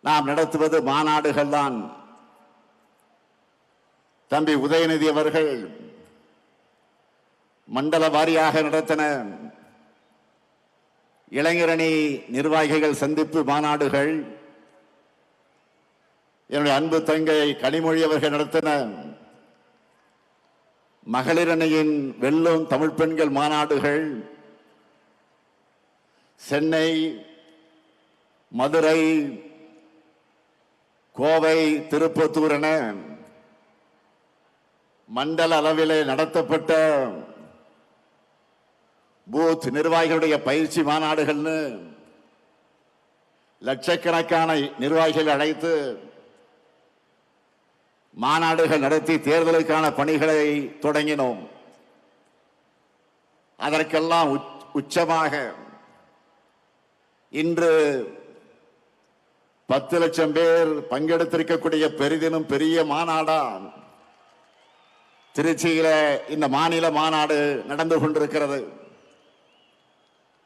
நாம் நடத்துவது மாநாடுகள் தான். தம்பி உதயநிதி அவர்கள் மண்டல வாரியாக நடத்தின இளைஞரணி நிர்வாகிகள் சந்திப்பு மாநாடுகள், என்னுடைய அன்பு தங்கை கனிமொழி அவர்கள் நடத்தின மகளிர் அணியின் வெல்லும் தமிழ் பெண்கள் மாநாடுகள், சென்னை, மதுரை, கோவை, திருப்பத்தூர் என மண்டல அளவிலே நடத்தப்பட்ட பூத் நிர்வாகிகளுடைய பயிற்சி மாநாடுகள்னு லட்சக்கணக்கான நிர்வாகிகள் அழைத்து மாநாடுகள் நடத்தி தேர்தலுக்கான பணிகளை தொடங்கினோம். அதற்கெல்லாம் உச்சமாக இன்று 10 லட்சம் பேர் பங்கெடுத்திருக்கக்கூடிய பெரிதினும் பெரிய மாநாடா திருச்சியில இந்த மாநில மாநாடு நடந்து கொண்டிருக்கிறது.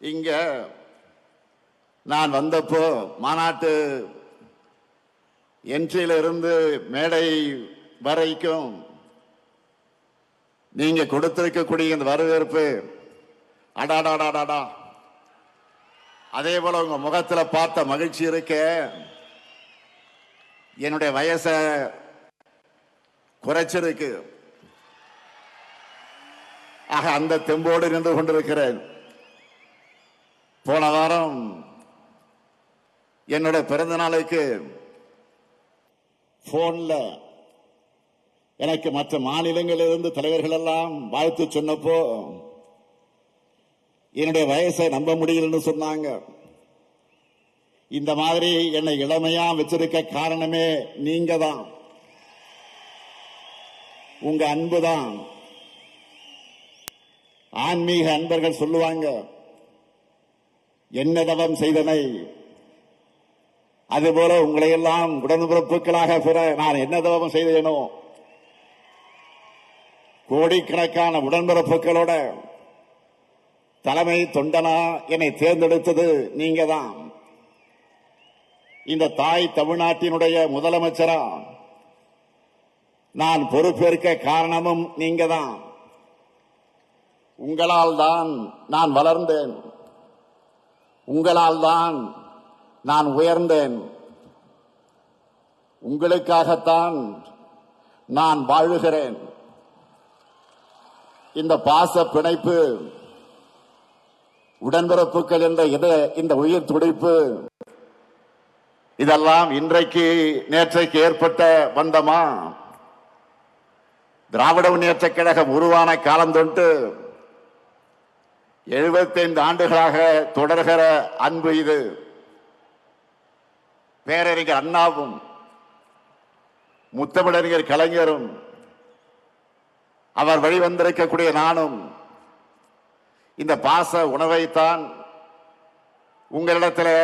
இங்க நான் வந்தப்போ மாநாட்டு என்ட்ரியில இருந்து மேடை வரைக்கும் நீங்க கொடுத்திருக்கக்கூடிய இந்த வரவேற்பு, அடாடாடாடாடா, அதே போல உங்க முகத்துல பார்த்த மகிழ்ச்சி இருக்க, என்னுடைய வயசை குறைச்சிருக்கு. ஆக அந்த தெம்போடு நின்று கொண்டிருக்கிறேன். போன வாரம் என்னோட பிறந்த நாளுக்கு போன்ல எனக்கு மற்ற மாநிலங்களிலிருந்து தலைவர்கள் எல்லாம் வாழ்த்து சொன்னப்போ என்னுடைய வயசை நம்ப முடியலன்னு சொன்னாங்க. இந்த மாதிரி என்னை இளமையா வச்சிருக்க காரணமே நீங்க தான், உங்க அன்பு தான். ஆன்மீக அன்பர்கள் சொல்லுவாங்க, என்ன தவம் செய்தனை, அதுபோல உங்களை எல்லாம் உடன்பிறப்புகளாக பெற நான் என்ன தவம் செய்தேனோ, கோடிக்கணக்கான உடன்பிறப்புகளோட தலைமை தொண்டனா என்னை தேர்ந்தெடுத்தது நீங்க தான். இந்த தாய் தமிழ்நாட்டினுடைய முதலமைச்சரா நான் பொறுப்பேற்க காரணமும் நீங்க தான். உங்களால் தான் நான் வளர்ந்தேன், உங்களால் தான் நான் உயர்ந்தேன், உங்களுக்காகத்தான் நான் வாழுகிறேன். இந்த பாச பிணைப்பு, உடன்பிறப்புகள் என்ற இந்த உயிர் துடிப்பு, இதெல்லாம் இன்றைக்கு நேற்றைக்கு ஏற்பட்ட பந்தமா? திராவிட முன்னேற்ற கழகம் உருவான காலம் தொட்டு 75 ஆண்டுகளாக தொடர்கிற அன்பு இது. பேரறிஞர் அண்ணாவும் முத்தமிழறிஞர் கலைஞரும் அவர் வழிவந்திருக்கக்கூடிய நானும் இந்த பாச உணவைத்தான் உங்களிடத்தில்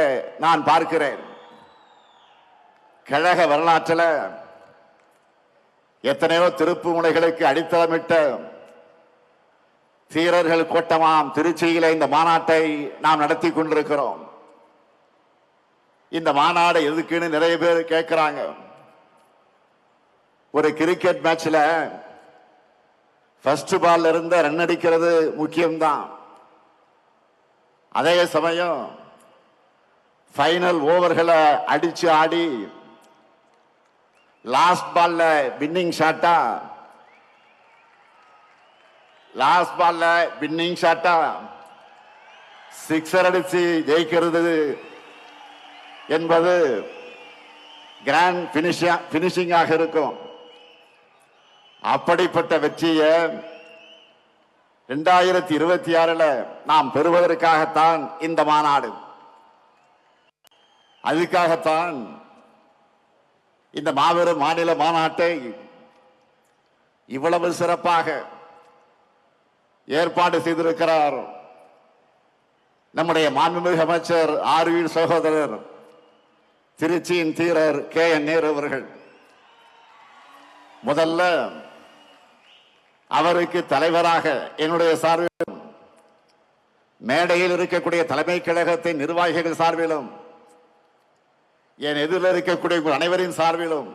நான் பார்க்கிறேன். கழக வரலாற்றில் எத்தனையோ திருப்பு முனைகளுக்கு அடித்தளமிட்ட தீரர்கள் கூட்டமாம் திருச்சியில இந்த மாநாட்டை நாம் நடத்தி கொண்டிருக்கிறோம். இந்த மாநாடு எதுக்குன்னு நிறைய பேர் கேட்கிறாங்க. ஒரு கிரிக்கெட் மேட்ச்ல ஃபர்ஸ்ட் பால்ல இருந்த ரன் அடிக்கிறது முக்கியம்தான். அதே சமயம் ஃபைனல் ஓவர்களை அடிச்சு ஆடி லாஸ்ட் பால்ல வின்னிங் ஷாட்டா சிக்ஸர் அடிச்சு ஜெயிக்கிறது என்பது கிராண்ட் பினிஷிங்காக இருக்கும். அப்படிப்பட்ட வெற்றியை 2026 நாம் பெறுவதற்காகத்தான் இந்த மாநாடு. அதுக்காகத்தான் இந்த மாபெரும் மாநில மாநாட்டை இவ்வளவு சிறப்பாக ஏற்பாடு செய்திருக்கிறார் நம்முடைய மாண்புமிகு அமைச்சர் ஆர்வி சகோதரர் திருச்சியின் தீரர் KN நேரு அவர்கள். முதல்ல அவருக்கு தலைவராக என்னுடைய சார்பிலும் மேடையில் இருக்கக்கூடிய தலைமை கழகத்தின் நிர்வாகிகள் சார்பிலும் என் எதிரில் இருக்கக்கூடிய உங்கள் அனைவரின் சார்பிலும்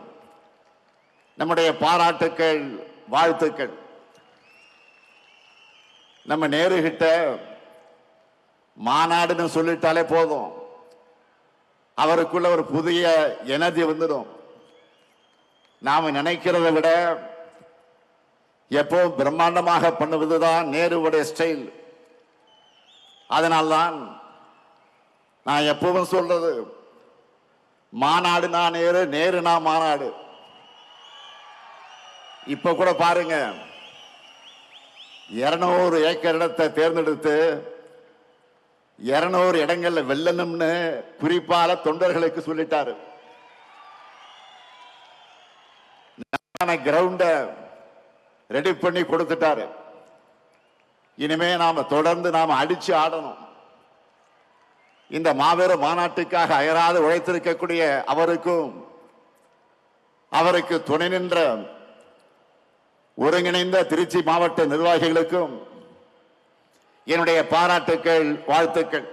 நம்முடைய பாராட்டுக்கள், வாழ்த்துக்கள். நம்ம நேருகிட்ட மாநாடுன்னு சொல்லிட்டாலே போதும், அவருக்குள்ள ஒரு புதிய எனர்ஜி வந்துடும். நாம நினைக்கிறதை விட எப்போ பிரம்மாண்டமாக பண்ணுவதுதான் நேருவுடைய ஸ்டைல். அதனால்தான் நான் எப்பவும் சொல்றது, மாநாடுனா நேரு, நேருனா மாநாடு. இப்ப கூட பாருங்க, 200 ஏக்கர் இடத்தை தேர்ந்தெடுத்து 200 இடங்கள்ல வெல்லணும்னு குறிப்பால தொண்டர்களுக்கு சொல்லிட்டாரு. கிரவுண்ட ரெடி பண்ணி கொடுத்துட்டாரு. இனிமே நாம தொடர்ந்து அடிச்சு ஆடணும். இந்த மாபெரும் மாநாட்டுக்காக அயராது உழைத்திருக்கக்கூடிய அவருக்கும், அவருக்கு துணை நின்ற ஒருங்கிணைந்த திருச்சி மாவட்ட நிர்வாகிகளுக்கும் என்னுடைய பாராட்டுக்கள், வாழ்த்துக்கள்.